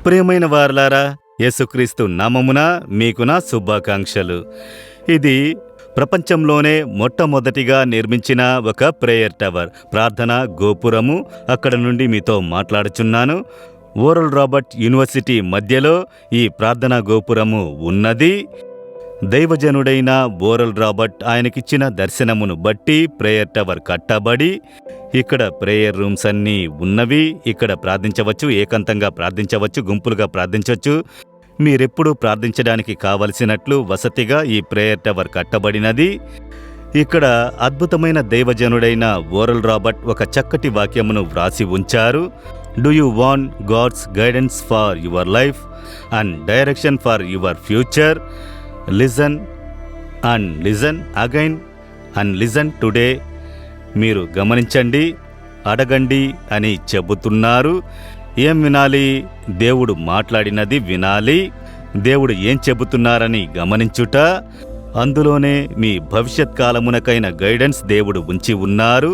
ప్రియమైన వారలారా, యేసుక్రీస్తు నామమున మీకు నా శుభాకాంక్షలు. ఇది ప్రపంచంలోనే మొట్టమొదటిగా నిర్మించిన ఒక ప్రేయర్ టవర్, ప్రార్థన గోపురము. అక్కడ నుండి మీతో మాట్లాడుచున్నాను. ఓరల్ రాబర్ట్ యూనివర్సిటీ మధ్యలో ఈ ప్రార్థనా గోపురము ఉన్నది. దైవజనుడైన ఓరల్ రాబర్ట్ ఆయనకిచ్చిన దర్శనమును బట్టి ప్రేయర్ టవర్ కట్టబడి ఇక్కడ ప్రేయర్ రూమ్స్ అన్నీ ఉన్నవి. ఇక్కడ ప్రార్థించవచ్చు, ఏకాంతంగా ప్రార్థించవచ్చు, గుంపులుగా ప్రార్థించవచ్చు. మీరెప్పుడు ప్రార్థించడానికి కావలసినట్లు వసతిగా ఈ ప్రేయర్ టవర్ కట్టబడినది. ఇక్కడ అద్భుతమైన దైవజనుడైన ఓరల్ రాబర్ట్ ఒక చక్కటి వాక్యమును వ్రాసి ఉంచారు. Do you want God's guidance for your life and direction for your future? Listen and listen again and listen today. మీరు గమనించండి, అడగండి అని చెబుతున్నారు. ఏం వినాలి? దేవుడు మాట్లాడినది వినాలి. దేవుడు ఏం చెబుతున్నారని గమనించుట. అందులోనే మీ భవిష్యత్ కాలమునకైన గైడెన్స్ దేవుడు ఉంచి ఉన్నారు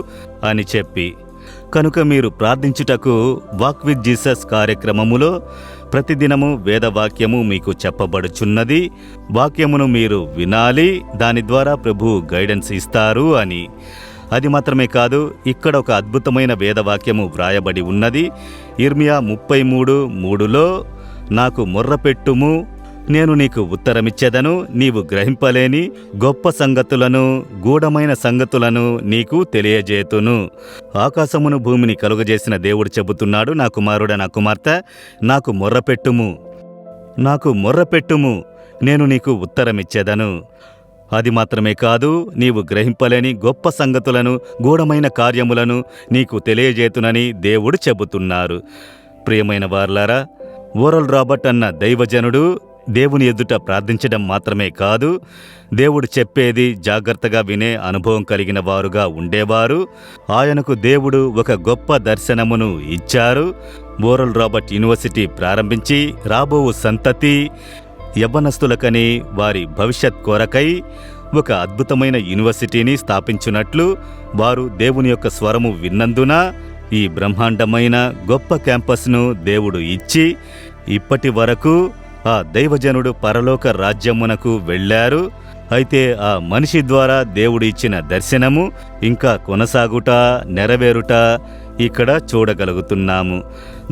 అని చెప్పి. కనుక మీరు ప్రార్థించుటకు వాక్ విత్ జీసస్ కార్యక్రమములో ప్రతిదినము వేదవాక్యము మీకు చెప్పబడుచున్నది. వాక్యమును మీరు వినాలి, దాని ద్వారా ప్రభువు గైడెన్స్ ఇస్తారు అని. అది మాత్రమే కాదు, ఇక్కడ ఒక అద్భుతమైన వేదవాక్యము వ్రాయబడి ఉన్నది. ఇర్మియా 33:3లో నాకు మొర్రపెట్టుము, నేను నీకు ఉత్తరమిచ్చెదను, నీవు గ్రహింపలేని గొప్ప సంగతులను, గూఢమైన సంగతులను నీకు తెలియజేతును. ఆకాశమును భూమిని కలుగజేసిన దేవుడు చెబుతున్నాడు, నా కుమారుడ, నా కుమార్తె, నాకు మొర్రపెట్టుము, నాకు మొర్రపెట్టుము, నేను నీకు ఉత్తరమిచ్చెదను. అది మాత్రమే కాదు, నీవు గ్రహింపలేని గొప్ప సంగతులను, గూఢమైన కార్యములను నీకు తెలియజేతునని దేవుడు చెబుతున్నారు. ప్రియమైన వారలారా, ఓరల్ రాబర్ట్ అన్న దైవజనుడు దేవుని ఎదుట ప్రార్థించడం మాత్రమే కాదు, దేవుడు చెప్పేది జాగ్రత్తగా వినే అనుభవం కలిగిన వారుగా ఉండేవారు. ఆయనకు దేవుడు ఒక గొప్ప దర్శనమును ఇచ్చారు. ఓరల్ రాబర్ట్ యూనివర్సిటీ ప్రారంభించి రాబోవు సంతతి యవ్వనస్తులకని, వారి భవిష్యత్ కొరకై ఒక అద్భుతమైన యూనివర్సిటీని స్థాపించున్నట్లు వారు దేవుని యొక్క స్వరము విన్నందున ఈ బ్రహ్మాండమైన గొప్ప క్యాంపస్ను దేవుడు ఇచ్చి ఇప్పటి వరకు ఆ దైవజనుడు పరలోక రాజ్యమునకు వెళ్ళారు. అయితే ఆ మనిషి ద్వారా దేవుడు ఇచ్చిన దర్శనము ఇంకా కొనసాగుట, నెరవేరుట ఇక్కడ చూడగలుగుతున్నాము.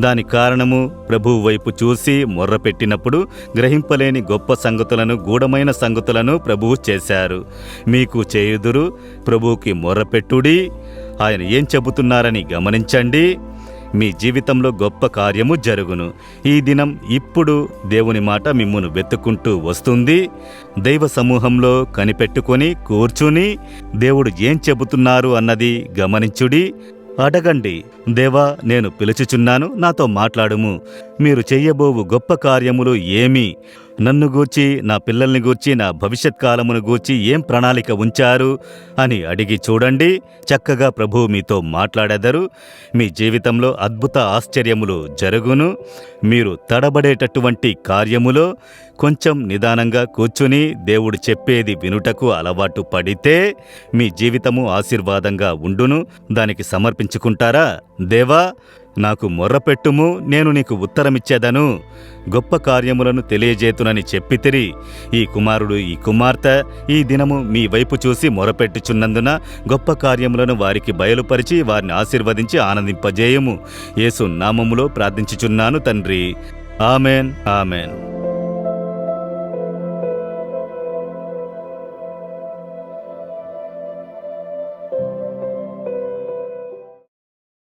దాని కారణము ప్రభువు వైపు చూసి మొర్రపెట్టినప్పుడు గ్రహింపలేని గొప్ప సంగతులను, గూఢమైన సంగతులను ప్రభువు చేశారు. మీకు చేయుదురు, ప్రభువుకి మొర్రపెట్టుడి. ఆయన ఏం చెబుతున్నారని గమనించండి. మీ జీవితంలో గొప్ప కార్యము జరుగును. ఈ దినం ఇప్పుడు దేవుని మాట మిమ్మును వెతుక్కుంటూ వస్తుంది. దైవ సమూహంలో కనిపెట్టుకొని కూర్చుని దేవుడు ఏం చెబుతున్నారు అన్నది గమనించుడి. అడగండి, దేవా, నేను పిలుచుచున్నాను, నాతో మాట్లాడుము. మీరు చెయ్యబోవు గొప్ప కార్యములు ఏమి? నన్ను గూర్చి, నా పిల్లల్ని గూర్చి, నా భవిష్యత్ కాలమును గూర్చి ఏం ప్రణాళిక ఉంచారు అని అడిగి చూడండి. చక్కగా ప్రభువు మీతో మాట్లాడెదరు. మీ జీవితంలో అద్భుత ఆశ్చర్యములు జరుగును. మీరు తడబడేటటువంటి కార్యములో కొంచెం నిదానంగా కూర్చుని దేవుడు చెప్పేది వినుటకు అలవాటు పడితే మీ జీవితము ఆశీర్వాదంగా ఉండును. దానికి సమర్పించుకుంటారా? దేవా, నాకు మొర్రపెట్టుము, నేను నీకు ఉత్తరమిచ్చేదను, గొప్ప కార్యములను తెలియజేతునని చెప్పితిరి. ఈ కుమారుడు, ఈ కుమార్తె ఈ దినము మీ వైపు చూసి మొరపెట్టుచున్నందున గొప్ప కార్యములను వారికి బయలుపరిచి వారిని ఆశీర్వదించి ఆనందింపజేయము. యేసు నామములో ప్రార్థించుచున్నాను తండ్రి. Amen, amen.